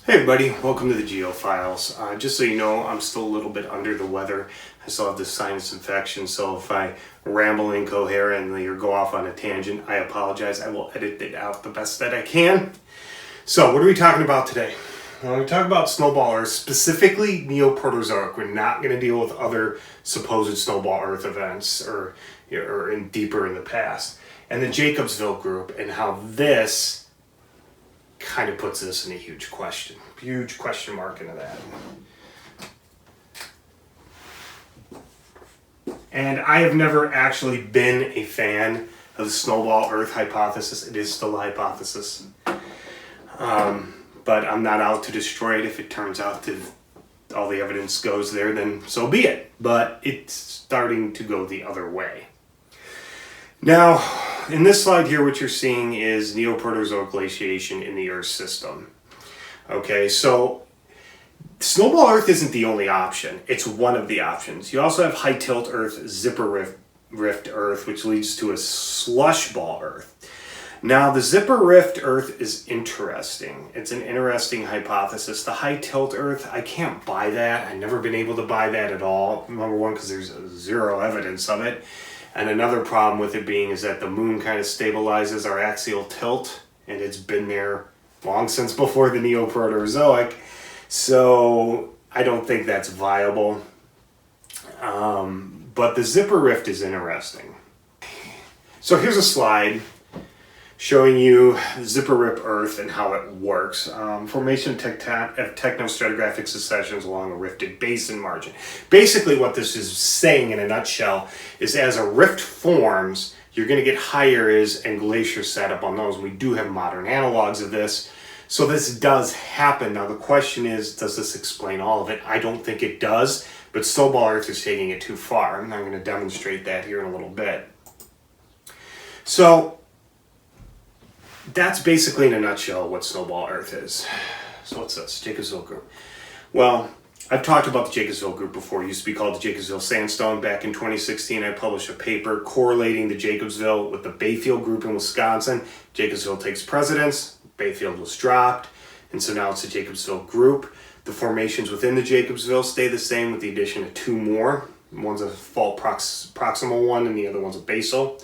Hey everybody, welcome to the GeoFiles. Just so you know, I'm still a little bit under the weather. I still have this sinus infection, so if I ramble incoherently or go off on a tangent, I apologize. I will edit it out the best that I can. So what are we talking about today? Well, we talk about Snowball Earth, specifically Neoproterozoic. We're not going to deal with other supposed Snowball Earth events or deeper in the past. And the Jacobsville group and how this kind of puts this in a huge question mark into that. And I have never actually been a fan of the Snowball Earth hypothesis. It is still a hypothesis. But I'm not out to destroy it. If it turns out that all the evidence goes there, then so be it. But it's starting to go the other way. Now, in this slide here, what you're seeing is Neoproterozoic glaciation in the Earth system. Okay, so Snowball Earth isn't the only option. It's one of the options. You also have high tilt Earth, zipper rift Earth, which leads to a slush ball Earth. Now, the zipper rift Earth is interesting. It's an interesting hypothesis. The high tilt Earth, I can't buy that. I've never been able to buy that at all. Number one, because there's zero evidence of it. And another problem with it being is that the moon kind of stabilizes our axial tilt, and it's been there long since before the Neoproterozoic, so I don't think that's viable. But the zipper rift is interesting. So here's a slide showing you zipper rift Earth and how it works. Formation of technostratigraphic successions along a rifted basin margin. Basically what this is saying in a nutshell is as a rift forms, you're going to get high areas and glaciers set up on those. We do have modern analogs of this. So this does happen. Now the question is, does this explain all of it? I don't think it does, but Snowball Earth is taking it too far. And I'm going to demonstrate that here in a little bit. So that's basically in a nutshell what Snowball Earth is. So what's this? Jacobsville group. Well, I've talked about the Jacobsville group before. It used to be called the Jacobsville Sandstone. Back in 2016, I published a paper correlating the Jacobsville with the Bayfield group in Wisconsin. Jacobsville takes precedence. Bayfield was dropped. And so now it's the Jacobsville group. The formations within the Jacobsville stay the same with the addition of two more. One's a fault proximal one and the other one's a basal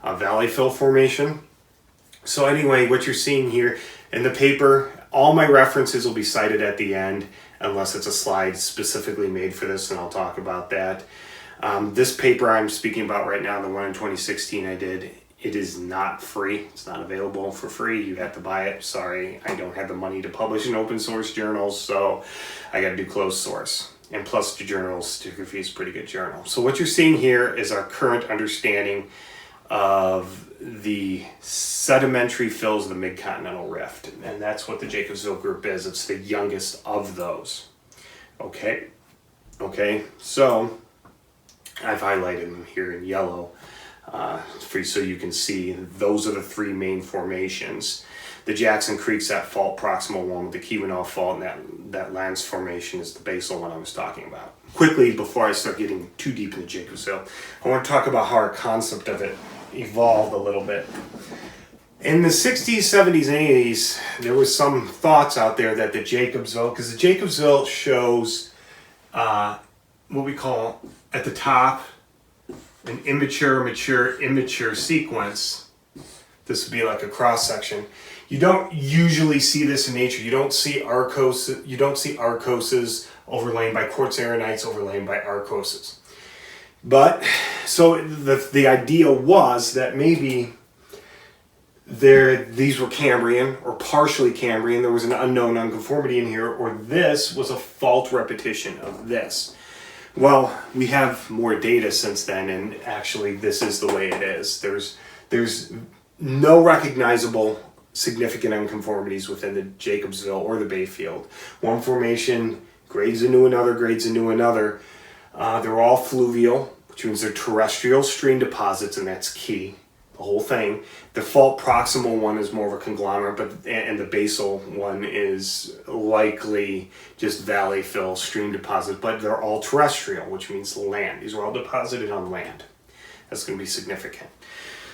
valley fill formation. So anyway, what you're seeing here in the paper, all my references will be cited at the end, unless it's a slide specifically made for this, and I'll talk about that. This paper I'm speaking about right now, the one in 2016 I did, it is not free. It's not available for free. You have to buy it. Sorry, I don't have the money to publish in open source journals, so I got to do closed source. And plus the journal, Stratigraphy is a pretty good journal. So what you're seeing here is our current understanding of the sedimentary fills of the mid-continental rift, and that's what the Jacobsville group is. It's the youngest of those. Okay, so I've highlighted them here in yellow so you can see those are the three main formations. The Jackson Creek's that fault proximal one with the Keweenaw Fault, and that Lance formation is the basal one I was talking about. Quickly, before I start getting too deep into Jacobsville, I want to talk about how our concept of it evolved a little bit. In the 60s, 70s, and 80s, there was some thoughts out there that the Jacobsville, because the Jacobsville shows what we call at the top an immature, mature, immature sequence. This would be like a cross section. You don't usually see this in nature. You don't see arkoses. You don't see arkoses overlain by quartz aeronites overlain by arkoses. But so the idea was that maybe these were Cambrian or partially Cambrian. There was an unknown unconformity in here, or this was a fault repetition of this. Well, we have more data since then, and actually this is the way it is. There's no recognizable significant unconformities within the Jacobsville or the Bayfield. One formation grades into another, grades into another. They're all fluvial, which means they're terrestrial stream deposits, and that's key, the whole thing. The fault proximal one is more of a conglomerate, and the basal one is likely just valley fill stream deposit, but they're all terrestrial, which means land. These are all deposited on land. That's going to be significant.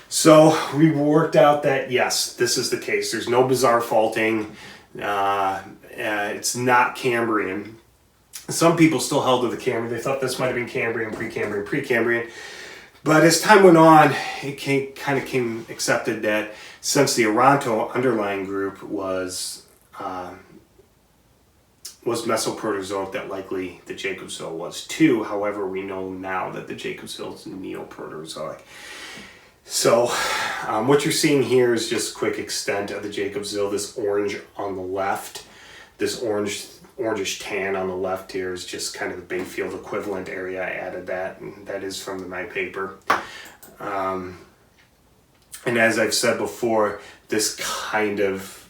So we worked out that, yes, this is the case. There's no bizarre faulting. It's not Cambrian. Some people still held to the Cambrian. They thought this might have been Cambrian, Precambrian, Precambrian. But as time went on, it came accepted that since the Oronto underlying group was Mesoproterozoic, that likely the Jacobsville was too. However, we know now that the Jacobsville is Neoproterozoic. So what you're seeing here is just quick extent of the Jacobsville. This orange on the left, this orangish tan on the left here is just kind of the Bayfield equivalent area. I added that, and that is from my paper. And as I've said before, this kind of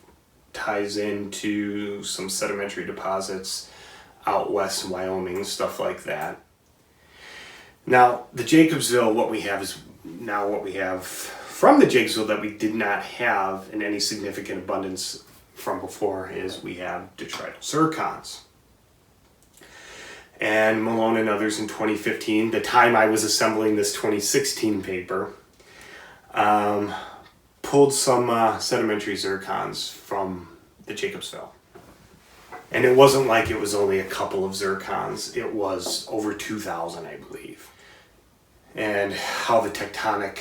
ties into some sedimentary deposits out west in Wyoming, stuff like that. Now, the Jacobsville, what we have from the Jacobsville that we did not have in any significant abundance from before is we have detrital zircons. And Malone and others in 2015, the time I was assembling this 2016 paper, pulled some sedimentary zircons from the Jacobsville. And it wasn't like it was only a couple of zircons. It was over 2,000, I believe. And how the tectonic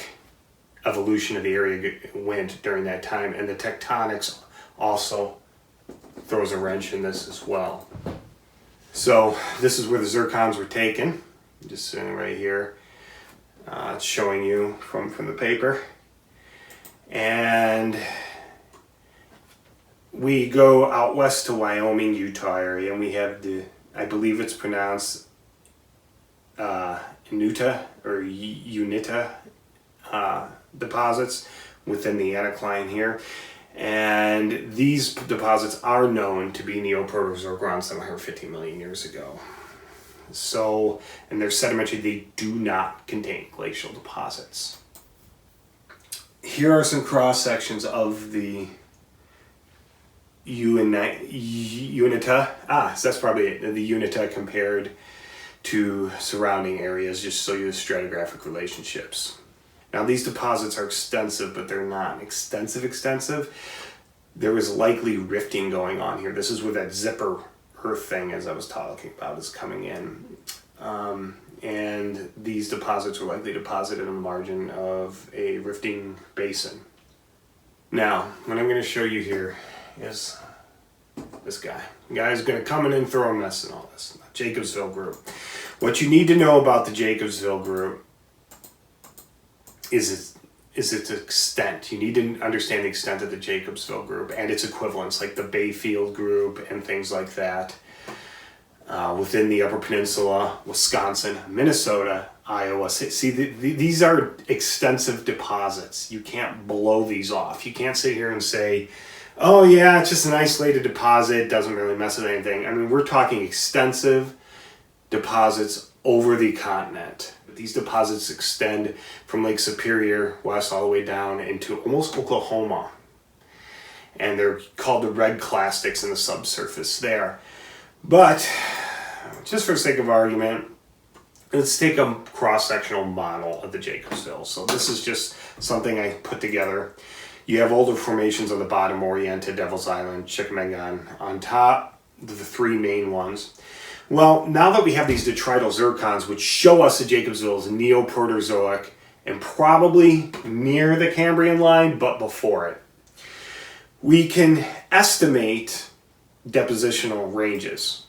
evolution of the area went during that time. And the tectonics also throws a wrench in this as well. So this is where the zircons were taken. Just sitting right here. It's showing you from the paper. And we go out west to Wyoming, Utah area, and we have I believe it's pronounced Uinta or Uinta deposits within the anticline here. And these deposits are known to be Neoproterozoic around 750 million years ago. So, and they're sedimentary, they do not contain glacial deposits. Here are some cross sections of the Uinta. So that's probably it. The Uinta compared to surrounding areas, just so you the stratigraphic relationships. Now these deposits are extensive, but they're not extensive. There was likely rifting going on here. This is where that zipper earth thing, as I was talking about, is coming in. And these deposits were likely deposited on the margin of a rifting basin. Now, what I'm going to show you here is this guy. The guy is going to come in and throw a mess in all this. Jacobsville group. What you need to know about the Jacobsville group is its extent. You need to understand the extent of the Jacobsville group and its equivalents, like the Bayfield group and things like that. Within the Upper Peninsula, Wisconsin, Minnesota, Iowa. See, these are extensive deposits. You can't blow these off. You can't sit here and say, oh yeah, it's just an isolated deposit, it doesn't really mess with anything. I mean, we're talking extensive deposits over the continent. These deposits extend from Lake Superior west all the way down into almost Oklahoma. And they're called the red clastics in the subsurface there. But just for the sake of argument, let's take a cross-sectional model of the Jacobsville. So this is just something I put together. You have older formations on the bottom, Orienta, Devil's Island, Chickamauga on top, the three main ones. Well, now that we have these detrital zircons, which show us the Jacobsville is Neoproterozoic and probably near the Cambrian line, but before it, we can estimate depositional ranges.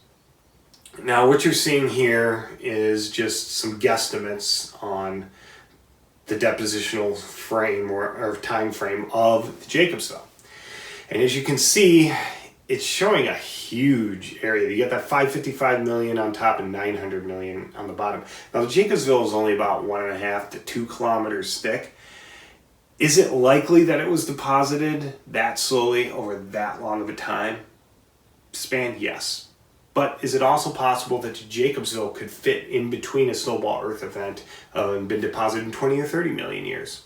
Now, what you're seeing here is just some guesstimates on the depositional frame or time frame of the Jacobsville. And as you can see, it's showing a huge area. You get that 555 million on top and 900 million on the bottom. Now, the Jacobsville is only about 1.5 to 2 kilometers thick. Is it likely that it was deposited that slowly over that long of a time span? Yes. But is it also possible that the Jacobsville could fit in between a Snowball Earth event and been deposited in 20 or 30 million years?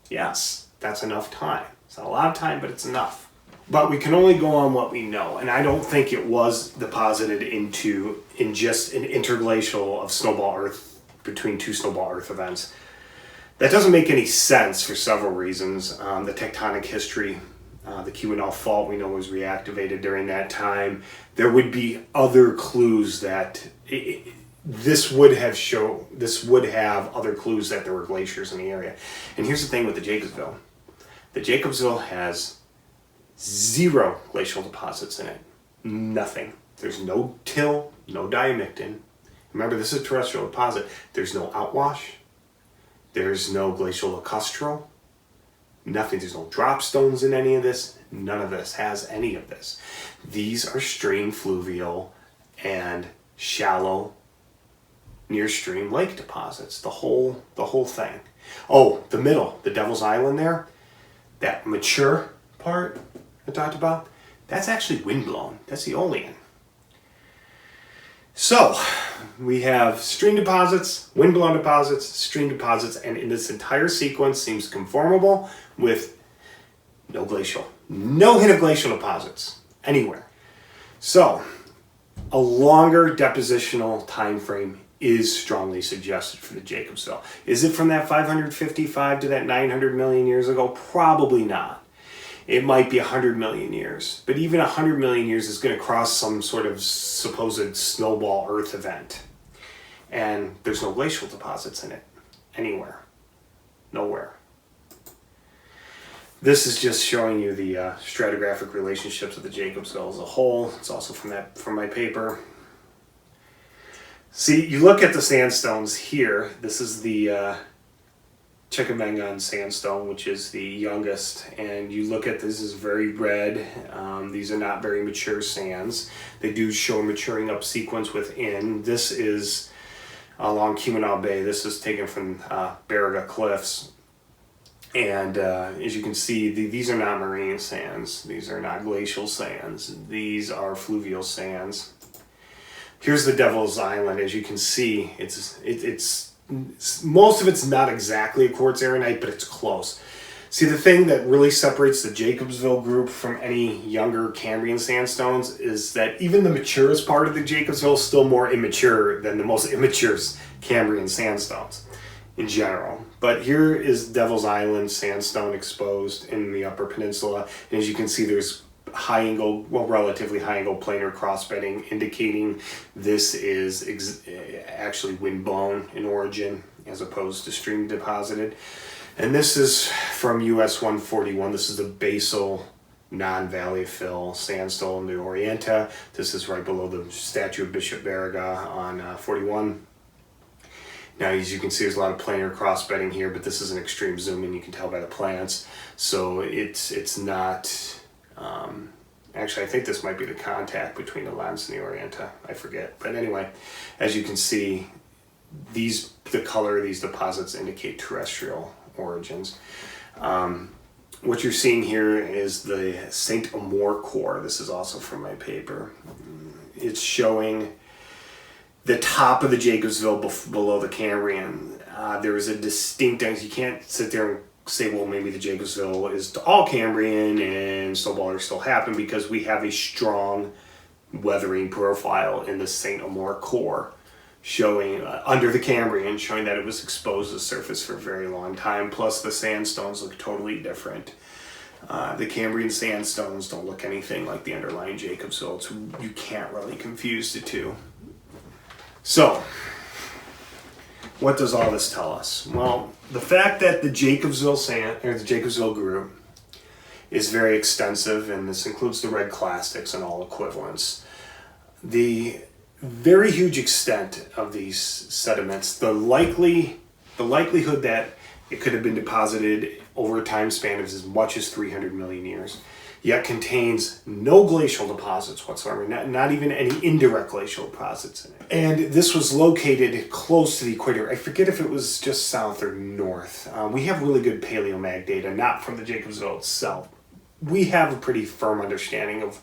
Yes, that's enough time. It's not a lot of time, but it's enough. But we can only go on what we know, and I don't think it was deposited in just an interglacial of Snowball Earth between two Snowball Earth events. That doesn't make any sense for several reasons. The tectonic history The Keweenaw Fault we know was reactivated during that time. There would be other clues that this would have other clues that there were glaciers in the area. And here's the thing with the Jacobsville. The Jacobsville has 0 glacial deposits in it. Nothing. There's no till, no diamictin. Remember, this is a terrestrial deposit. There's no outwash. There's no glacial lacustrine. Nothing. There's no drop stones in any of this. None of this has any of this. These are stream fluvial and shallow near stream lake deposits. The whole thing. Oh, the middle, the Devil's Island there, that mature part I talked about, that's actually windblown. That's aeolian. So we have stream deposits, windblown deposits, stream deposits, and in this entire sequence seems conformable with no glacial. No hint of glacial deposits anywhere. So a longer depositional time frame is strongly suggested for the Jacobsville. Is it from that 555 to that 900 million years ago? Probably not. It might be 100 million years, but even 100 million years is going to cross some sort of supposed Snowball Earth event. And there's no glacial deposits in it anywhere. Nowhere. This is just showing you the stratigraphic relationships of the Jacobsville as a whole. It's also from my paper. See, you look at the sandstones here. This is the Chickamauga sandstone, which is the youngest, and you look at this is very red. These are not very mature sands. They do show maturing up sequence within. This is along Keweenaw Bay. This is taken from Baraga Cliffs, and as you can see, these are not marine sands. These are not glacial sands. These are fluvial sands. Here's the Devil's Island. As you can see, it's most of it's not exactly a quartz arenite, but it's close. See, the thing that really separates the Jacobsville group from any younger Cambrian sandstones is that even the maturest part of the Jacobsville is still more immature than the most immature Cambrian sandstones in general. But here is Devil's Island sandstone exposed in the Upper Peninsula. And as you can see, there's relatively high angle planar crossbedding, indicating this is actually windblown in origin as opposed to stream deposited. And this is from US 141. This is the basal non-valley fill sandstone in the Orienta. This is right below the statue of Bishop Baraga on 41. Now, as you can see, there's a lot of planar crossbedding here, but this is an extreme zoom in. You can tell by the plants. So it's not... actually, I think this might be the contact between the lens and the Orienta. I forget. But anyway, as you can see, the color of these deposits indicate terrestrial origins. What you're seeing here is the StAmour Core. This is also from my paper. It's showing the top of the Jacobsville below the Cambrian. There is a distinct, you can't sit there and say, well, maybe the Jacobsville is all Cambrian and Snowball Earth still happened, because we have a strong weathering profile in the StAmour Core showing under the Cambrian, showing that it was exposed to the surface for a very long time. Plus the sandstones look totally different. The Cambrian sandstones don't look anything like the underlying Jacobsville. You can't really confuse the two. So, what does all this tell us? Well, the fact that the Jacobsville group is very extensive, and this includes the red clastics and all equivalents. The very huge extent of these sediments, the likelihood that it could have been deposited over a time span of as much as 300 million years, yet contains no glacial deposits whatsoever, not even any indirect glacial deposits in it. And this was located close to the equator. I forget if it was just south or north. We have really good paleomag data, not from the Jacobsville itself. We have a pretty firm understanding of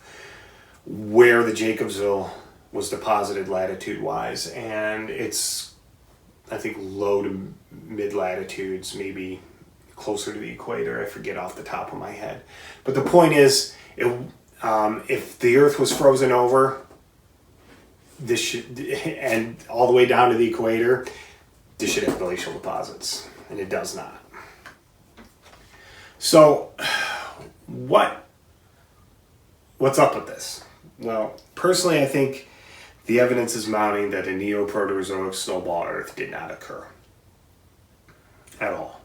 where the Jacobsville was deposited latitude-wise, and it's, I think, low to mid-latitudes, maybe closer to the equator. I forget off the top of my head. But the point is, if the Earth was frozen over, and all the way down to the equator, this should have glacial deposits, and it does not. So, what what's up with this? Well, personally, I think the evidence is mounting that a Neoproterozoic Snowball Earth did not occur at all.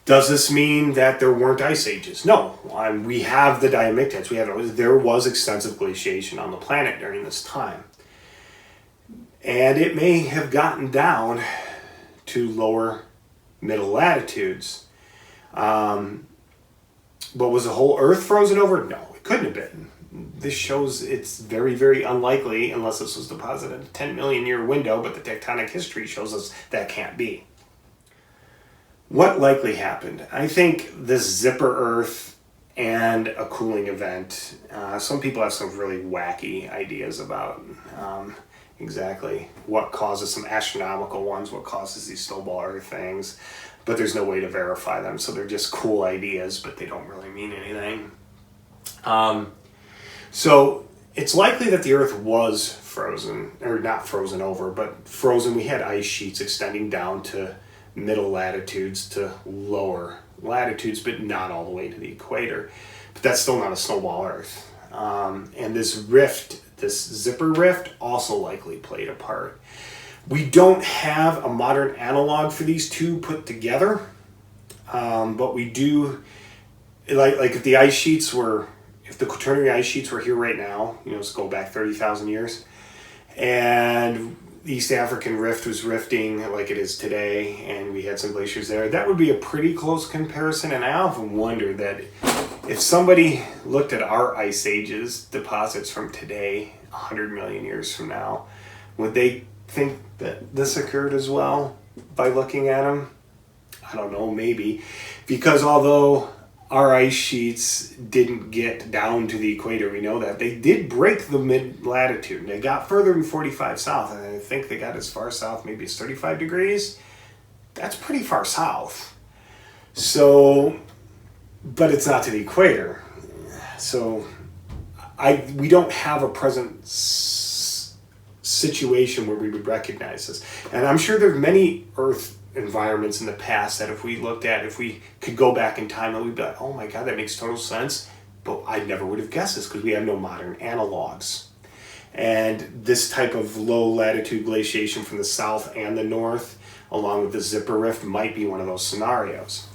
Does this mean that there weren't ice ages? No. We have the diamictids. There was extensive glaciation on the planet during this time. And it may have gotten down to lower middle latitudes. But was the whole Earth frozen over? No, it couldn't have been. This shows it's very, very unlikely, unless this was deposited in a 10 million year window, but the tectonic history shows us that can't be. What likely happened? I think this zipper Earth and a cooling event. Some people have some really wacky ideas about exactly what causes, some astronomical ones, what causes these Snowball Earth things, but there's no way to verify them, so they're just cool ideas, but they don't really mean anything. So it's likely that the Earth was frozen, or not frozen over, but frozen. We had ice sheets extending down to middle latitudes to lower latitudes, but not all the way to the equator. But that's still not a Snowball Earth. And this rift, this zipper rift, also likely played a part. We don't have a modern analog for these two put together, but we do, like if the ice sheets were, if the Quaternary ice sheets were here right now, let's go back 30,000 years, and the East African rift was rifting like it is today, and we had some glaciers there, that would be a pretty close comparison. And I often wonder that if somebody looked at our ice ages deposits from today, 100 million years from now, would they think that this occurred as well by looking at them? I don't know, maybe. Because although our ice sheets didn't get down to the equator, we know that, they did break the mid-latitude. They got further than 45 south, and I think they got as far south maybe as 35 degrees. That's pretty far south. So, but it's not to the equator. So we don't have a present situation where we would recognize this. And I'm sure there's many Earth environments in the past that if we looked at, if we could go back in time, and we'd be like, oh my God, that makes total sense. But I never would have guessed this because we have no modern analogs. And this type of low latitude glaciation from the south and the north, along with the zipper rift, might be one of those scenarios.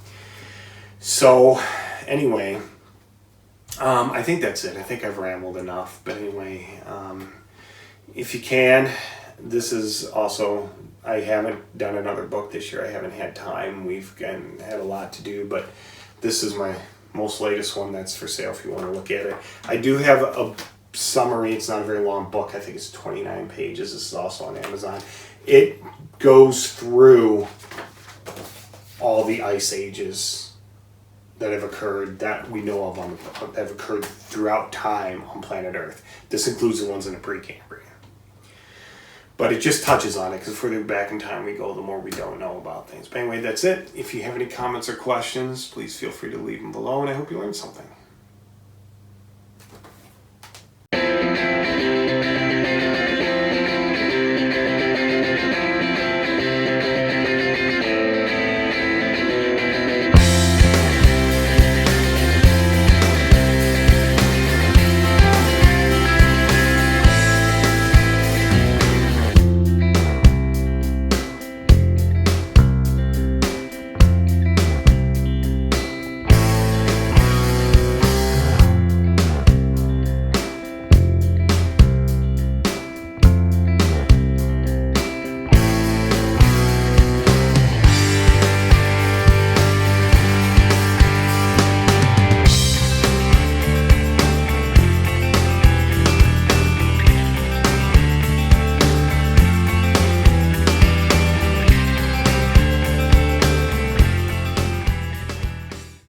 So anyway, I think that's it. I think I've rambled enough. But anyway, if you can, this is also, I haven't done another book this year. I haven't had time. We've had a lot to do, but this is my most latest one that's for sale if you want to look at it. I do have a summary. It's not a very long book. I think it's 29 pages. This is also on Amazon. It goes through all the ice ages that have occurred, that we know of, that have occurred throughout time on planet Earth. This includes the ones in the Precambrian. But it just touches on it, because the further back in time we go, the more we don't know about things. But anyway, that's it. If you have any comments or questions, please feel free to leave them below, and I hope you learned something.